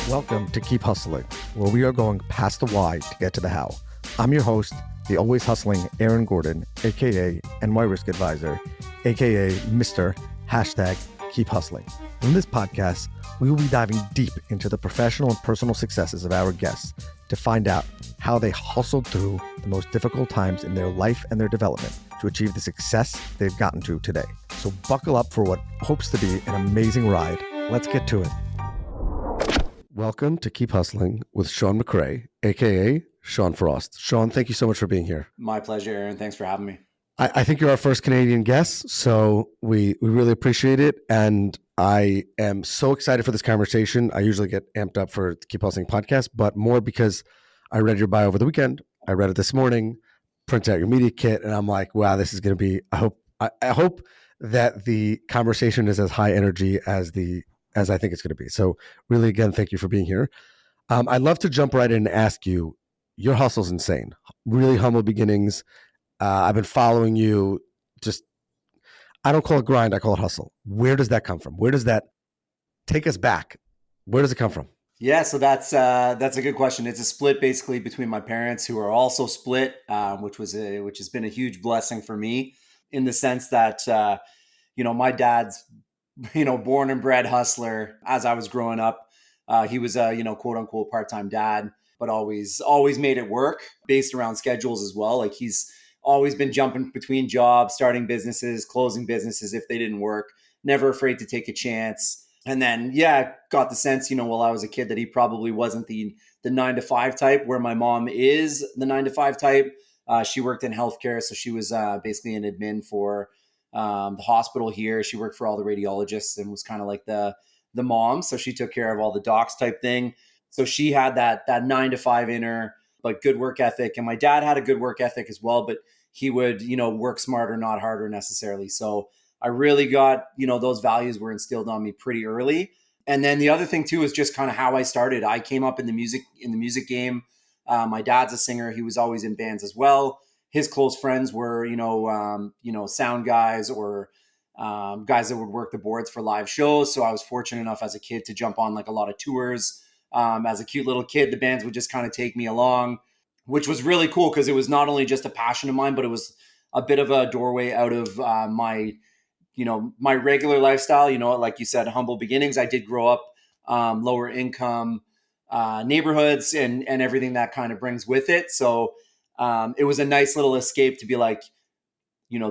Welcome to Keep Hustling, where we are going past the why to get to the how. I'm your host, the always hustling Aaron Gordon, aka NY Risk Advisor, aka Mr. Keep Hustling. In this podcast, we will be diving deep into the professional and personal successes of our guests to find out how they hustled through the most difficult times in their life and their development to achieve the success they've gotten to today. So buckle up for what hopes to be an amazing ride. Let's get to it. Welcome to Keep Hustling with Sean McRae, aka Sean Frost. Sean, thank you so much for being here. My pleasure, Aaron. Thanks for having me. I think you're our first Canadian guest, so we really appreciate it. And I am so excited for this conversation. I usually get amped up for the Keep Hustling podcast, but more because I read your bio over the weekend. I read it this morning, printed out your media kit, and I'm like, wow, this is going to be, I hope that the conversation is as high energy as I think it's going to be. So really, again, thank you for being here. I'd love to jump right in and ask you, your hustle's insane. Really humble beginnings. I've been following you. I don't call it grind. I call it hustle. Where does that come from? Where does that take us back? Where does it come from? Yeah, so that's a good question. It's a split basically between my parents, who are also split, which has been a huge blessing for me in the sense that my dad's born and bred hustler. As I was growing up, he was a quote unquote part-time dad, but always made it work based around schedules as well. Like he's always been jumping between jobs, starting businesses, closing businesses if they didn't work, never afraid to take a chance. And then, got the sense, while I was a kid that he probably wasn't the 9-to-5 type, where my mom is the 9-to-5 type. She worked in healthcare. So she was basically an admin for the hospital here. She worked for all the radiologists and was kind of like the mom. So she took care of all the docs type thing. So she had that 9-to-5 in her, but good work ethic. And my dad had a good work ethic as well, but he would, work smarter, not harder necessarily. So I really got, those values were instilled on me pretty early. And then the other thing too is just kind of how I started. I came up in the music game. My dad's a singer. He was always in bands as well. His close friends were, sound guys or guys that would work the boards for live shows. So I was fortunate enough as a kid to jump on like a lot of tours. As a cute little kid, the bands would just kind of take me along, which was really cool because it was not only just a passion of mine, but it was a bit of a doorway out of my regular lifestyle. Like you said, humble beginnings. I did grow up lower income neighborhoods and everything that kind of brings with it. So it was a nice little escape to be like,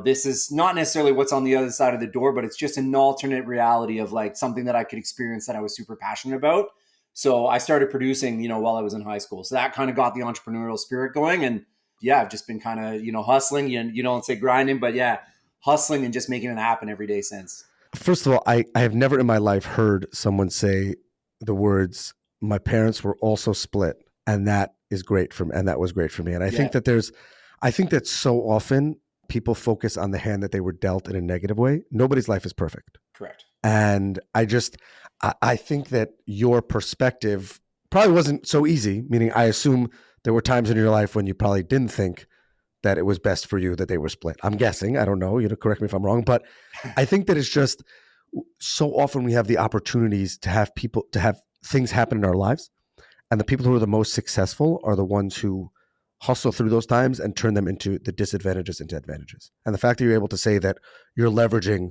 this is not necessarily what's on the other side of the door, but it's just an alternate reality of like something that I could experience that I was super passionate about. So I started producing, while I was in high school. So that kind of got the entrepreneurial spirit going. And I've just been kind of, hustling. You don't say grinding, but hustling and just making it happen every day since. First of all, I have never in my life heard someone say the words, my parents were also split. And that is great and that was great for me. And I think that so often people focus on the hand that they were dealt in a negative way. Nobody's life is perfect. Correct. And I think that your perspective probably wasn't so easy, meaning I assume there were times in your life when you probably didn't think that it was best for you that they were split. I'm guessing, I don't know, correct me if I'm wrong, but I think that it's just so often we have the opportunities to have things happen in our lives. And the people who are the most successful are the ones who hustle through those times and turn them into the disadvantages into advantages. And the fact that you're able to say that you're leveraging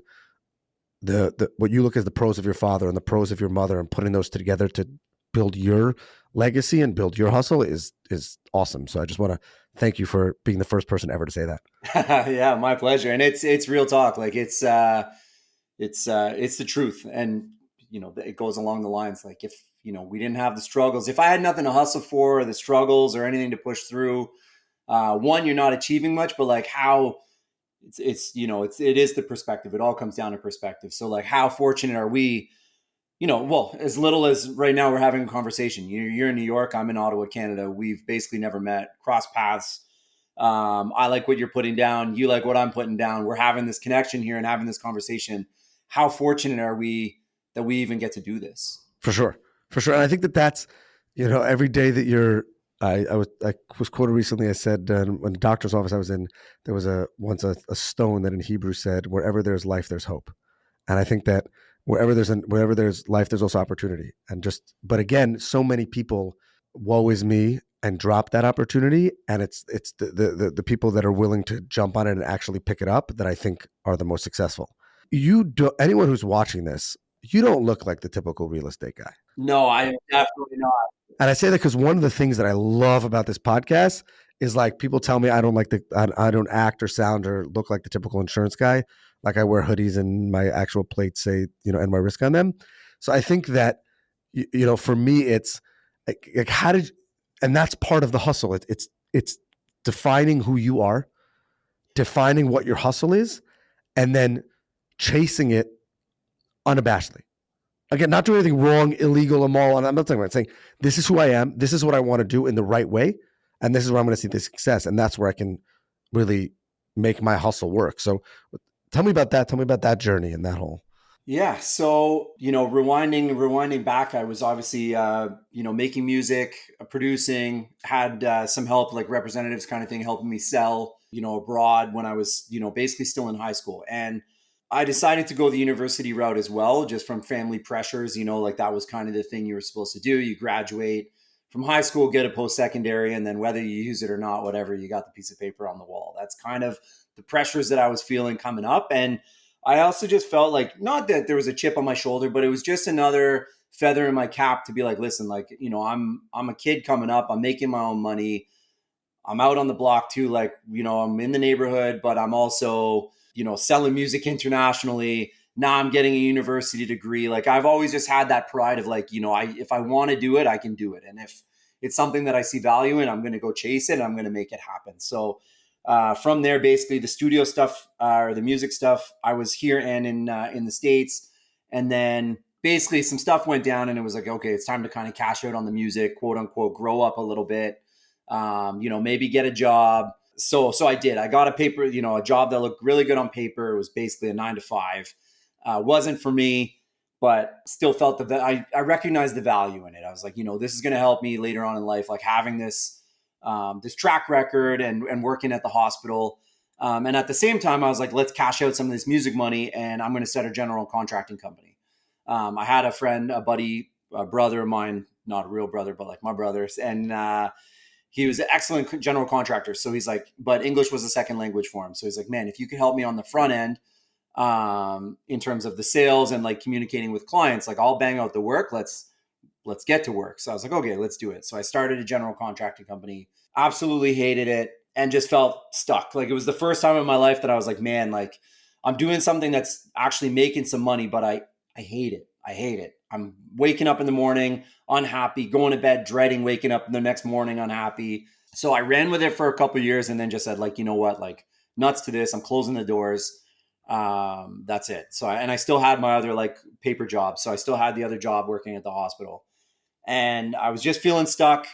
the what you look as the pros of your father and the pros of your mother and putting those together to build your legacy and build your hustle is awesome. So I just want to thank you for being the first person ever to say that. Yeah, my pleasure. And it's real talk. Like it's the truth. And it goes along the lines like if we didn't have the struggles, if I had nothing to hustle for or the struggles or anything to push through, one, you're not achieving much, but like how it is the perspective. It all comes down to perspective. So like how fortunate are we, as little as right now we're having a conversation, you're in New York, I'm in Ottawa, Canada. We've basically never met, crossed paths. I like what you're putting down. You like what I'm putting down. We're having this connection here and having this conversation. How fortunate are we that we even get to do this? For sure. And I think that's, every day that I was quoted recently. I said, when the doctor's office I was in, there was once a stone that in Hebrew said, wherever there's life, there's hope. And I think that wherever there's life, there's also opportunity. And but again, so many people, woe is me, and drop that opportunity. And it's the people that are willing to jump on it and actually pick it up that I think are the most successful. Anyone who's watching this, you don't look like the typical real estate guy. No, I am definitely not. And I say that because one of the things that I love about this podcast is like people tell me I don't act or sound or look like the typical insurance guy. Like I wear hoodies and my actual plates say, and my risk on them. So I think that, for me, it's like and that's part of the hustle. It's defining who you are, defining what your hustle is, and then chasing it unabashedly. Again, not doing anything wrong, illegal, immoral. And I'm not talking about saying this is who I am. This is what I want to do in the right way. And this is where I'm going to see the success. And that's where I can really make my hustle work. So tell me about that. Tell me about that journey and that whole. Yeah. So, rewinding back, I was obviously, making music, producing, had some help, like representatives kind of thing, helping me sell, abroad when I was, basically still in high school. And I decided to go the university route as well, just from family pressures, like that was kind of the thing you were supposed to do. You graduate from high school, get a post-secondary, and then whether you use it or not, whatever, you got the piece of paper on the wall. That's kind of the pressures that I was feeling coming up. And I also just felt like, not that there was a chip on my shoulder, but it was just another feather in my cap to be like, listen, like, I'm a kid coming up, I'm making my own money. I'm out on the block too. Like, I'm in the neighborhood, but I'm also, selling music internationally. Now I'm getting a university degree. Like I've always just had that pride of like, if I want to do it, I can do it. And if it's something that I see value in, I'm going to go chase it and I'm going to make it happen. So from there, basically the studio stuff or the music stuff, I was here and in the States. And then basically some stuff went down and it was like, okay, it's time to kind of cash out on the music, quote unquote, grow up a little bit, maybe get a job. So I did. I got a job that looked really good on paper. It was basically a 9 to 5. Wasn't for me, but still felt I recognized the value in it. I was like, this is going to help me later on in life, like having this track record and working at the hospital. And at the same time, I was like, let's cash out some of this music money and I'm going to start a general contracting company. I had a friend, a buddy, a brother of mine, not a real brother, but like my brothers. And he was an excellent general contractor. So he's like, but English was a second language for him. So he's like, man, if you could help me on the front end, in terms of the sales and like communicating with clients, like I'll bang out the work. Let's get to work. So I was like, okay, let's do it. So I started a general contracting company, absolutely hated it and just felt stuck. Like it was the first time in my life that I was like, man, like I'm doing something that's actually making some money, but I hate it. I hate it. I'm waking up in the morning, unhappy, going to bed, dreading waking up the next morning, unhappy. So I ran with it for a couple of years and then just said like, you know what, like nuts to this. I'm closing the doors. That's it. So, and I still had my other like paper job. So I still had the other job working at the hospital and I was just feeling stuck,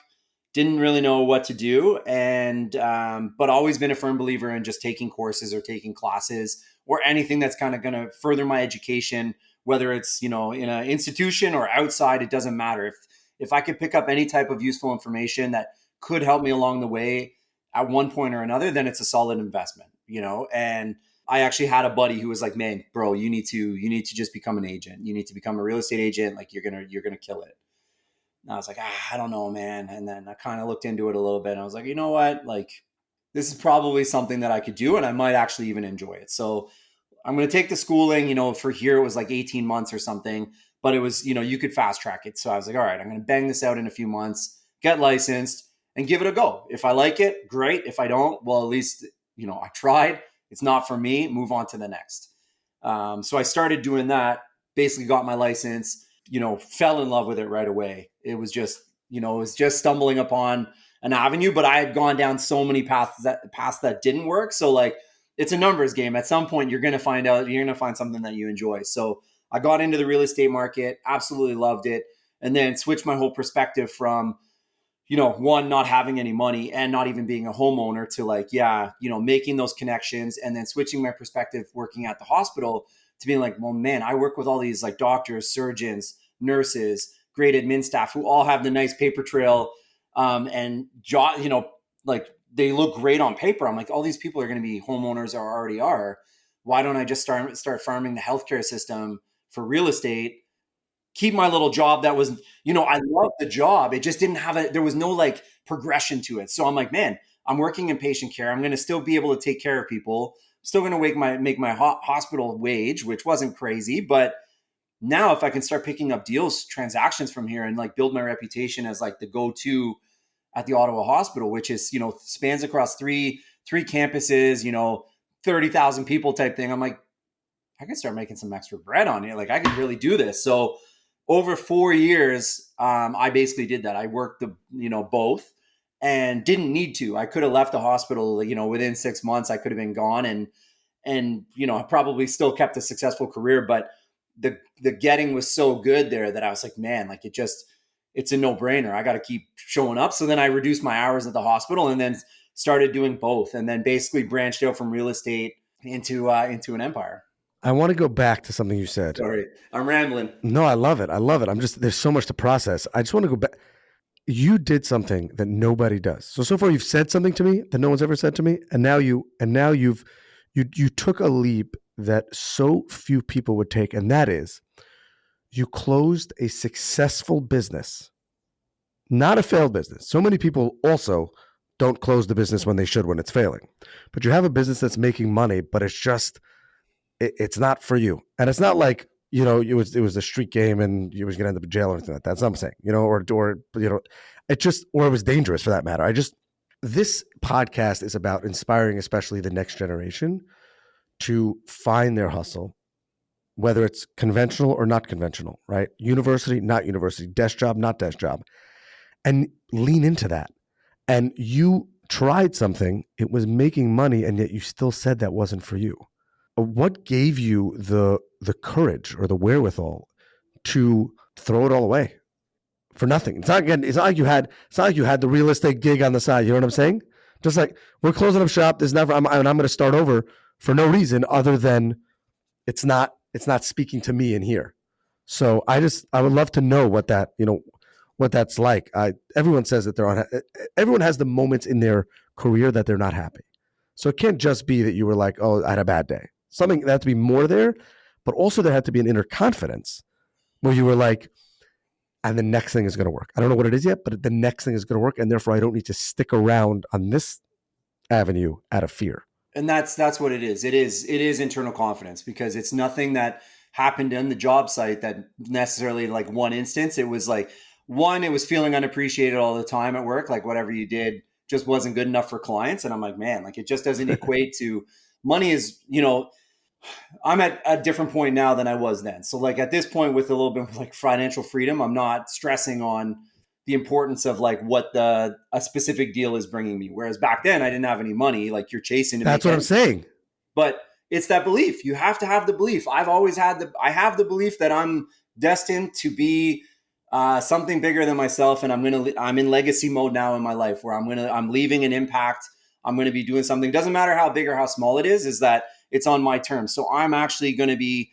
didn't really know what to do. And, but always been a firm believer in just taking courses or taking classes or anything that's kind of going to further my education, whether it's, in an institution or outside, it doesn't matter. If I could pick up any type of useful information that could help me along the way at one point or another, then it's a solid investment, and I actually had a buddy who was like, man, bro, you need to just become an agent. You need to become a real estate agent. Like you're going to kill it. And I was like, I don't know, man. And then I kind of looked into it a little bit and I was like, you know what? Like this is probably something that I could do and I might actually even enjoy it. So I'm going to take the schooling, for here it was like 18 months or something, but it was, you could fast track it. So I was like, all right, I'm going to bang this out in a few months, get licensed and give it a go. If I like it, great. If I don't, well, at least, I tried. It's not for me, move on to the next. So I started doing that, basically got my license, fell in love with it right away. It was just stumbling upon an avenue, but I had gone down so many paths that didn't work. So like, it's a numbers game. At some point, you're going to find something that you enjoy. So I got into the real estate market, absolutely loved it, and then switched my whole perspective from, one, not having any money and not even being a homeowner to like, making those connections and then switching my perspective working at the hospital to being like, well, man, I work with all these like doctors, surgeons, nurses, great admin staff who all have the nice paper trail like they look great on paper. I'm like, all these people are going to be homeowners or already are. Why don't I just start farming the healthcare system for real estate, keep my little job that was, I loved the job. It just didn't have there was no like progression to it. So I'm like, man, I'm working in patient care. I'm going to still be able to take care of people. Still going to make my hospital wage, which wasn't crazy. But now if I can start picking up deals, transactions from here and like build my reputation as like the go-to at the Ottawa hospital, which is, spans across three campuses, 30,000 people type thing. I'm like, I can start making some extra bread on it. Like I could really do this. So over 4 years, I basically did that. I worked both and didn't need to. I could have left the hospital, within 6 months. I could have been gone and I probably still kept a successful career. But the getting was so good there that I was like, man, like it's a no brainer. I got to keep showing up. So then I reduced my hours at the hospital and then started doing both, and then basically branched out from real estate into an empire. I want to go back to something you said. Sorry, I'm rambling. No, I love it. There's so much to process. I just want to go back. You did something that nobody does. So far you've said something to me that no one's ever said to me. And now you took a leap that so few people would take. And that is you closed a successful business, not a failed business. So many people also don't close the business when they should, when it's failing, but you have a business that's making money, but it's not for you. And it's not like, it was a street game and you was going to end up in jail or anything like that. That's what I'm saying, or it was dangerous for that matter. This podcast is about inspiring, especially the next generation, to find their hustle, whether it's conventional or not conventional, right? University, not university, desk job, not desk job, and lean into that. And you tried something, it was making money, and yet you still said that wasn't for you. What gave you the courage or the wherewithal to throw it all away for nothing? It's not like you had the real estate gig on the side. You know what I'm saying? Just like we're closing up shop. There's never. I'm going to start over for no reason other than it's not speaking to me in here. So I would love to know what that's like. Everyone says that everyone has the moments in their career that they're not happy. So it can't just be that you were like, oh, I had a bad day. Something that had to be more there, but also there had to be an inner confidence where you were like, and the next thing is going to work. I don't know what it is yet, but the next thing is going to work. And therefore I don't need to stick around on this avenue out of fear. And that's what it is. It is internal confidence, because it's nothing that happened in the job site that necessarily like one instance. It was like, it was feeling unappreciated all the time at work. Like whatever you did just wasn't good enough for clients. And I'm like, man, like it just doesn't equate to money is, I'm at a different point now than I was then. So like at this point with a little bit of like financial freedom, I'm not stressing on the importance of like what a specific deal is bringing me. Whereas back then I didn't have any money, like you're chasing to That's what I'm saying. But it's that belief. You have to have the belief. I have the belief that I'm destined to be something bigger than myself. And I'm in legacy mode now in my life where I'm leaving an impact. I'm going to be doing something. Doesn't matter how big or how small it is that it's on my terms. So I'm actually going to be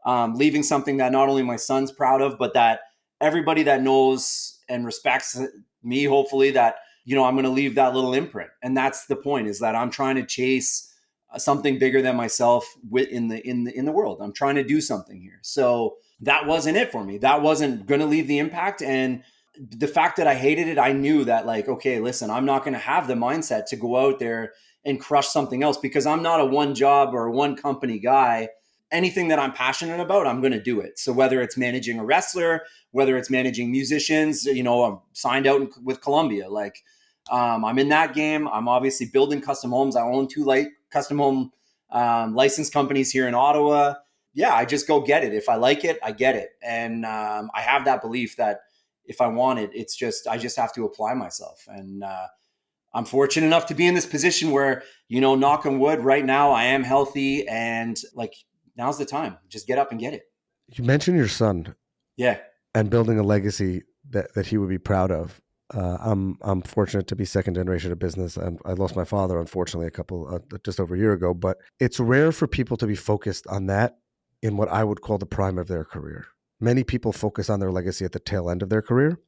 leaving something that not only my son's proud of, but that everybody that knows and respects me, hopefully that, I'm going to leave that little imprint. And that's the point, is that I'm trying to chase something bigger than myself in the world. I'm trying to do something here. So that wasn't it for me. That wasn't going to leave the impact. And the fact that I hated it, I knew that like, okay, listen, I'm not going to have the mindset to go out there and crush something else, because I'm not a one job or one company guy. Anything that I'm passionate about, I'm going to do it. So whether it's managing a wrestler, whether it's managing musicians, I'm signed out with Columbia. Like I'm in that game. I'm obviously building custom homes. I own 2 custom home licensed companies here in Ottawa. Yeah, I just go get it. If I like it, I get it. And I have that belief that if I want it, I just have to apply myself. And I'm fortunate enough to be in this position where, knock on wood, right now I am healthy, and like now's the time. Just get up and get it. You mentioned your son. Yeah. And building a legacy that he would be proud of. I'm fortunate to be second generation of business, and I lost my father, unfortunately, just over a year ago. But it's rare for people to be focused on that in what I would call the prime of their career. Many people focus on their legacy at the tail end of their career.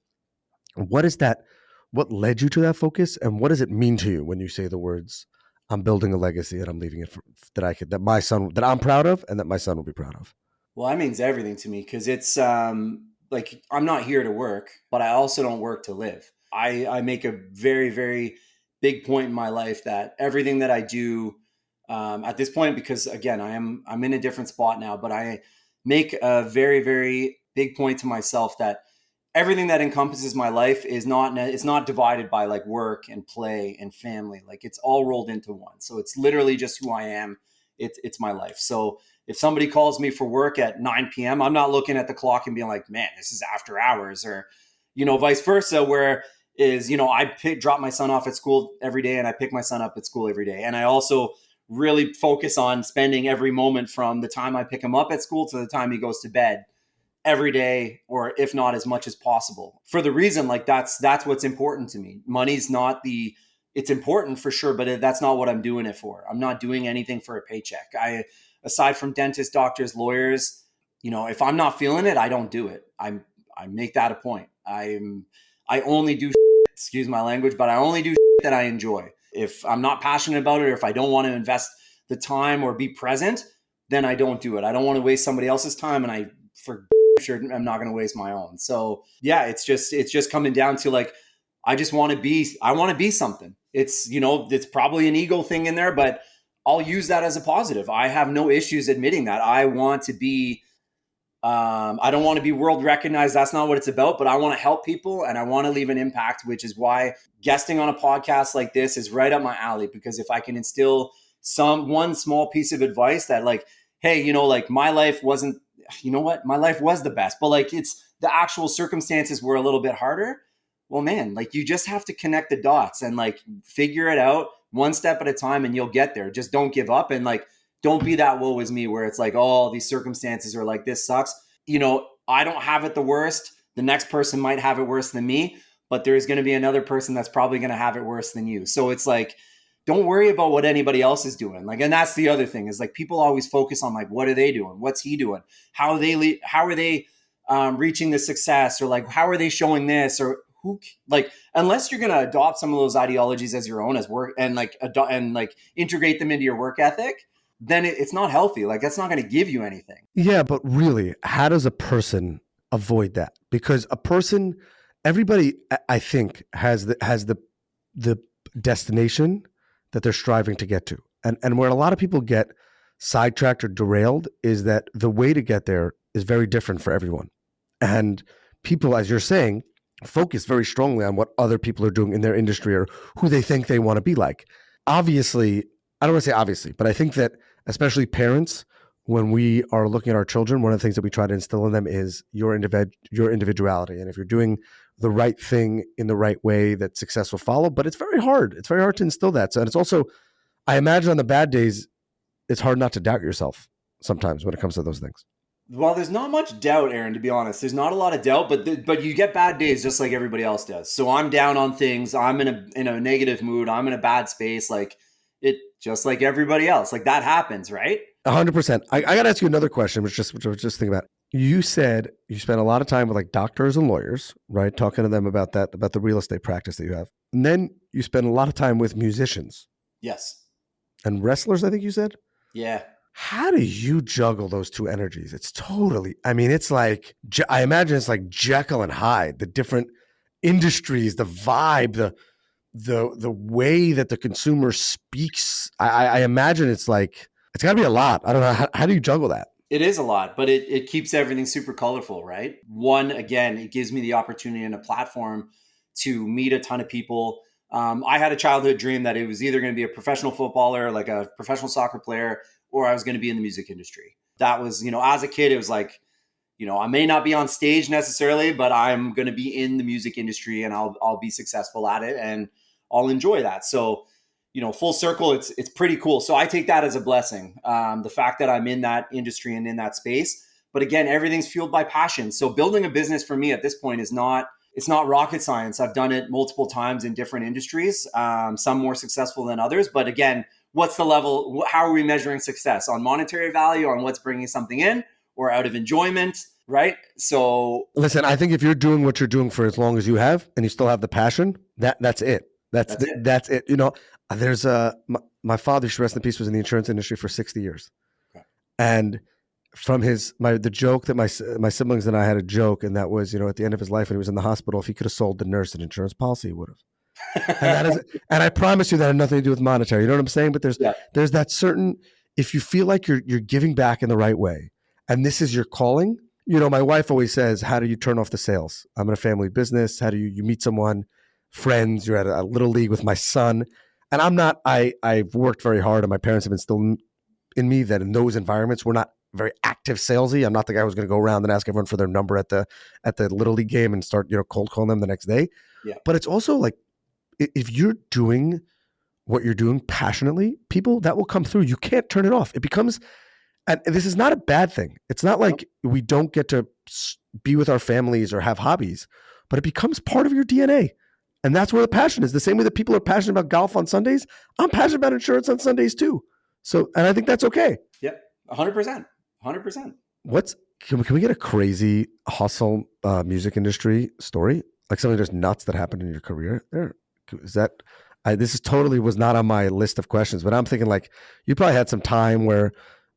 What is that? What led you to that focus, and what does it mean to you when you say the words, "I'm building a legacy and I'm leaving it that I'm proud of, and that my son will be proud of"? Well, that means everything to me because it's like I'm not here to work, but I also don't work to live. I make a very, very big point in my life that everything that I do at this point, because again, I'm in a different spot now, but I make a very, very big point to myself that everything that encompasses my life is not, it's not divided by like work and play and family. Like it's all rolled into one. So it's literally just who I am. It's my life. So if somebody calls me for work at 9 p.m., I'm not looking at the clock and being like, man, this is after hours, or, vice versa, where is, drop my son off at school every day and I pick my son up at school every day. And I also really focus on spending every moment from the time I pick him up at school to the time he goes to bed every day, or if not as much as possible, for the reason like that's what's important to me. Money's not the, it's important for sure, but that's not what I'm doing it for. I'm not doing anything for a paycheck. Aside from dentists, doctors, lawyers, if I'm not feeling it, I don't do it. I make that a point. I only do excuse my language, but I only do that I enjoy. If I'm not passionate about it, or if I don't want to invest the time or be present, then I don't do it. I don't want to waste somebody else's time, and I for sure I'm not going to waste my own. So yeah, it's just coming down to like, I want to be something. It's probably an ego thing in there, but I'll use that as a positive. I have no issues admitting that. I want to be, I don't want to be world recognized. That's not what it's about, but I want to help people and I want to leave an impact, which is why guesting on a podcast like this is right up my alley. Because if I can instill one small piece of advice that like, hey, like my life wasn't, my life was the best, but like it's the actual circumstances were a little bit harder. Well, man, like you just have to connect the dots and like figure it out one step at a time and you'll get there. Just don't give up. And like, don't be that woe is me where it's like, oh, these circumstances are like, this sucks. I don't have it the worst. The next person might have it worse than me, but there's going to be another person that's probably going to have it worse than you. So it's like, don't worry about what anybody else is doing. Like, and that's the other thing is like, people always focus on like, what are they doing? What's he doing? How are they reaching the success? Or like, how are they showing this? Or who, like, unless you're going to adopt some of those ideologies as your own as work and like, integrate them into your work ethic, then it's not healthy. Like that's not going to give you anything. Yeah, but really, how does a person avoid that? Because everybody, I think, has the destination that they're striving to get to, and where a lot of people get sidetracked or derailed is that the way to get there is very different for everyone, and people, as you're saying, focus very strongly on what other people are doing in their industry or who they think they want to be like. Obviously, I don't want to say obviously, but I think that especially parents, when we are looking at our children, one of the things that we try to instill in them is your individuality. And if you're doing the right thing in the right way, that success will follow. But it's very hard. It's very hard to instill that. So, and it's also, I imagine on the bad days, it's hard not to doubt yourself sometimes when it comes to those things. Well, there's not much doubt, Aaron, to be honest. There's not a lot of doubt, but you get bad days just like everybody else does. So I'm down on things. I'm in a negative mood. I'm in a bad space. Like it, just like everybody else. Like that happens, right? 100%. I got to ask you another question, which I was just thinking about. You said you spent a lot of time with like doctors and lawyers, right? Talking to them about the real estate practice that you have. And then you spend a lot of time with musicians. Yes. And wrestlers, I think you said? Yeah. How do you juggle those two energies? It's totally, I mean, it's like, I imagine it's like Jekyll and Hyde, the different industries, the vibe, the way that the consumer speaks. I imagine it's like, it's got to be a lot. I don't know. How do you juggle that? It is a lot, but it keeps everything super colorful, right? One, again, it gives me the opportunity and a platform to meet a ton of people. I had a childhood dream that it was either going to be a professional footballer, like a professional soccer player, or I was going to be in the music industry. That was, as a kid, it was like, I may not be on stage necessarily, but I'm going to be in the music industry and I'll be successful at it and I'll enjoy that. So, full circle, it's pretty cool. So I take that as a blessing. The fact that I'm in that industry and in that space, but again, everything's fueled by passion. So building a business for me at this point it's not rocket science. I've done it multiple times in different industries, some more successful than others. But again, what's the level? How are we measuring success? On monetary value, on what's bringing something in, or out of enjoyment, right? So listen, I think if you're doing what you're doing for as long as you have, and you still have the passion, that's it. That's it. There's my father, should rest in peace, was in the insurance industry for 60 years. Okay. And from the joke that my siblings and I had a joke, and that was, at the end of his life when he was in the hospital, if he could have sold the nurse an insurance policy, he would have. And that is, and I promise you that had nothing to do with monetary. You know what I'm saying? But Yeah. there's that certain, if you feel like you're giving back in the right way, and this is your calling. My wife always says, "How do you turn off the sales?" I'm in a family business. How do you meet someone, friends? You're at a little league with my son, and I'm not. I've worked very hard, and my parents have instilled in me that in those environments we're not very active salesy. I'm not the guy who's going to go around and ask everyone for their number at the little league game and start cold calling them the next day. Yeah. But it's also like, if you're doing what you're doing passionately, people, that will come through. You can't turn it off. It becomes, and this is not a bad thing. It's not like we don't get to be with our families or have hobbies, but it becomes part of your DNA. And that's where the passion is. The same way that people are passionate about golf on Sundays, I'm passionate about insurance on Sundays too. So, and I think that's okay. Yep. 100%. 100%. Can we get a crazy hustle music industry story? Like something just nuts that happened in your career there? Is that, this is totally was not on my list of questions, but I'm thinking like you probably had some time where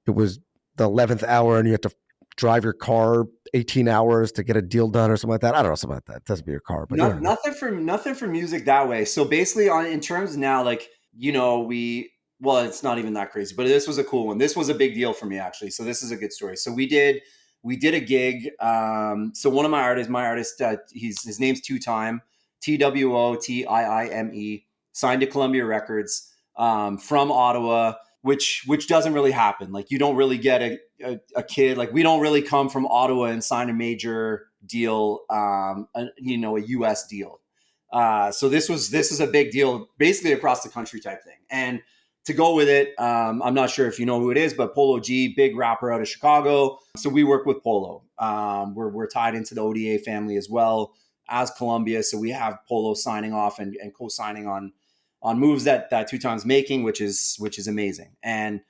it was the 11th hour and you had to drive your car 18 hours to get a deal done or something like that. I don't know, something like that. It doesn't be your car, but nothing for music that way. So basically in terms now, like, it's not even that crazy, but this was a cool one. This was a big deal for me actually. So this is a good story. So we did a gig. So one of my artists, his name's Tutan, TWOTIIME, signed to Columbia Records, from Ottawa, which doesn't really happen. Like you don't really get a kid, like we don't really come from Ottawa and sign a major deal, a US deal. So this is a big deal basically across the country type thing. And to go with it, I'm not sure if you know who it is, but Polo G, big rapper out of Chicago. So we work with Polo. We're tied into the ODA family as well as Columbia. So we have Polo signing off and co-signing on moves that Tutan's making, which is amazing. And,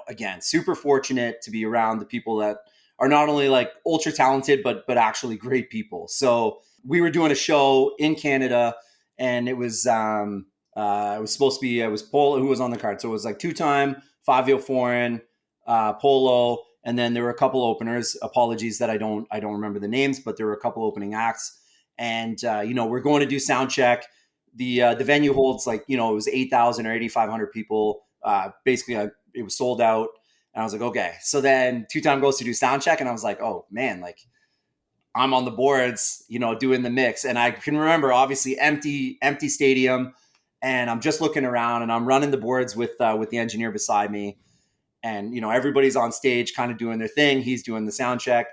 again, super fortunate to be around the people that are not only like ultra talented, but actually great people. So we were doing a show in Canada, and it was supposed to be, it was Polo who was on the card. So it was like Tutan, Fabio Foreign, Polo, and then there were a couple openers. Apologies that I don't remember the names, but there were a couple opening acts. And we're going to do sound check. The venue holds like, it was 8,000 or 8,500 people. Basically, it was sold out. And I was like, okay. So then Tutan goes to do sound check, and I was like, oh man, like I'm on the boards, doing the mix. And I can remember obviously empty stadium. And I'm just looking around, and I'm running the boards with the engineer beside me. And, everybody's on stage kind of doing their thing. He's doing the sound check.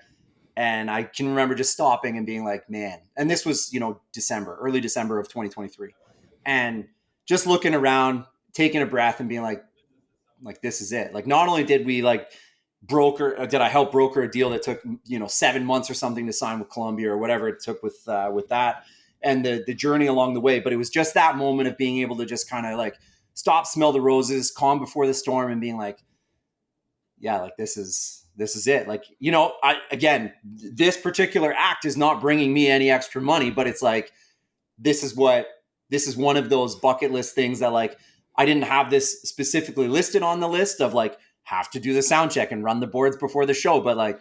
And I can remember just stopping and being like, man, and this was, early December of 2023. And just looking around, taking a breath and being like, this is it. Like, not only did we did I help broker a deal that took, 7 months or something to sign with Columbia or whatever it took with that. And the journey along the way. But it was just that moment of being able to just kind of like stop, smell the roses, calm before the storm, and being like, yeah, like this is it. Like, this particular act is not bringing me any extra money, but it's like, this is one of those bucket list things that like, I didn't have this specifically listed on the list of like, have to do the sound check and run the boards before the show. But like,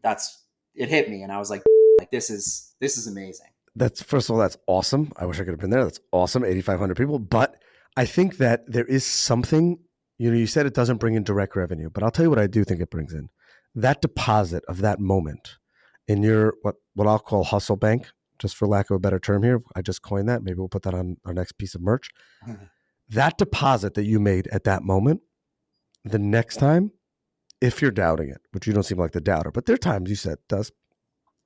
it hit me. And I was like, this is amazing. First of all, that's awesome. I wish I could have been there. That's awesome. 8,500 people. But I think that there is something, you said it doesn't bring in direct revenue, but I'll tell you what I do think it brings in. That deposit of that moment in your, what I'll call hustle bank, just for lack of a better term here. I just coined that. Maybe we'll put that on our next piece of merch. That deposit that you made at that moment, the next time, if you're doubting it, which you don't seem like the doubter, but there are times you said,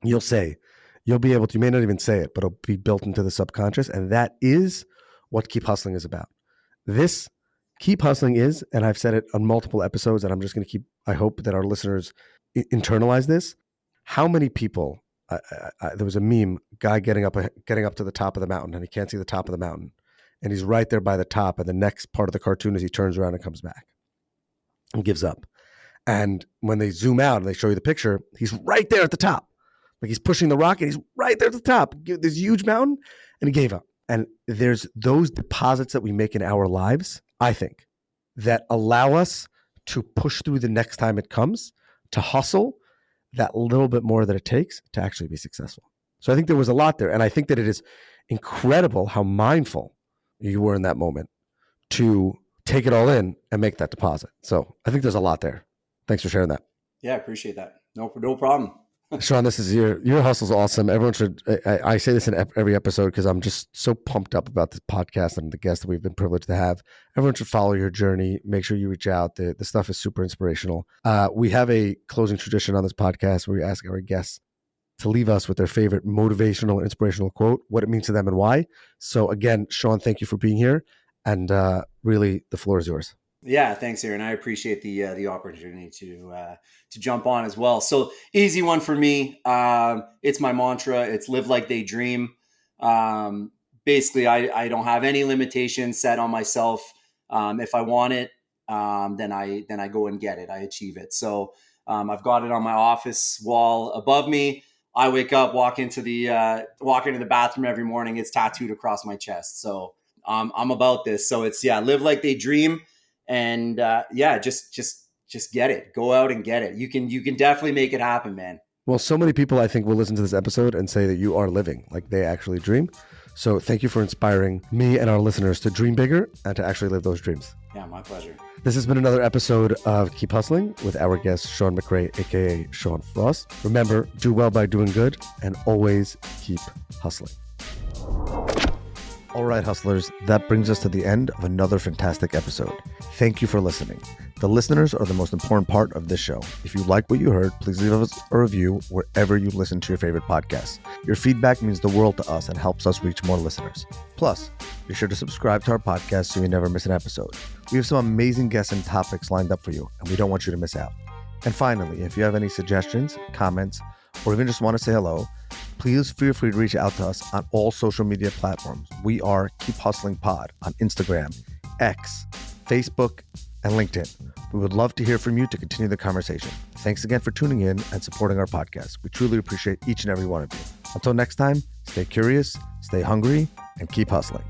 you'll be able to, you may not even say it, but it'll be built into the subconscious. And that is what Keep Hustling is about. This Keep Hustling is, and I've said it on multiple episodes, and I'm just going to I hope that our listeners internalize this. How many people, there was a meme, guy getting up to the top of the mountain, and he can't see the top of the mountain. And he's right there by the top. And the next part of the cartoon is he turns around and comes back and gives up. And when they zoom out and they show you the picture, he's right there at the top. Like he's pushing the rock and he's right there at the top. This huge mountain, and he gave up. And there's those deposits that we make in our lives, I think, that allow us to push through the next time it comes, to hustle that little bit more that it takes to actually be successful. So I think there was a lot there. And I think that it is incredible how mindful you were in that moment to take it all in and make that deposit. So I think there's a lot there. Thanks for sharing that. Yeah, I appreciate that. No problem. Sean, this is your hustle's awesome. Everyone should, I say this in every episode because I'm just so pumped up about this podcast and the guests that we've been privileged to have. Everyone should follow your journey. Make sure you reach out. The stuff is super inspirational. We have a closing tradition on this podcast where we ask our guests to leave us with their favorite motivational, inspirational quote, what it means to them and why. So again, Sean, thank you for being here. And really, the floor is yours. Yeah, thanks, Aaron. I appreciate the opportunity to jump on as well. So easy one for me. It's my mantra. It's live like they dream. Basically, I don't have any limitations set on myself. If I want it, then I go and get it. I achieve it. So I've got it on my office wall above me. I wake up, walk into the bathroom every morning. It's tattooed across my chest. So I'm about this. So it's live like they dream. And just get it. Go out and get it. You can definitely make it happen, man. Well, so many people I think will listen to this episode and say that you are living like they actually dream. So thank you for inspiring me and our listeners to dream bigger and to actually live those dreams. Yeah, my pleasure. This has been another episode of Keep Hustling with our guest, Sean McRae, aka Sean Frost. Remember, do well by doing good and always keep hustling. All right, hustlers, that brings us to the end of another fantastic episode. Thank you for listening. The listeners are the most important part of this show. If you like what you heard, please leave us a review wherever you listen to your favorite podcasts. Your feedback means the world to us and helps us reach more listeners. Plus, be sure to subscribe to our podcast so you never miss an episode. We have some amazing guests and topics lined up for you, and we don't want you to miss out. And finally, if you have any suggestions, comments, or even just want to say hello, please feel free to reach out to us on all social media platforms. We are Keep Hustling Pod on Instagram, X, Facebook, and LinkedIn. We would love to hear from you to continue the conversation. Thanks again for tuning in and supporting our podcast. We truly appreciate each and every one of you. Until next time, stay curious, stay hungry, and keep hustling.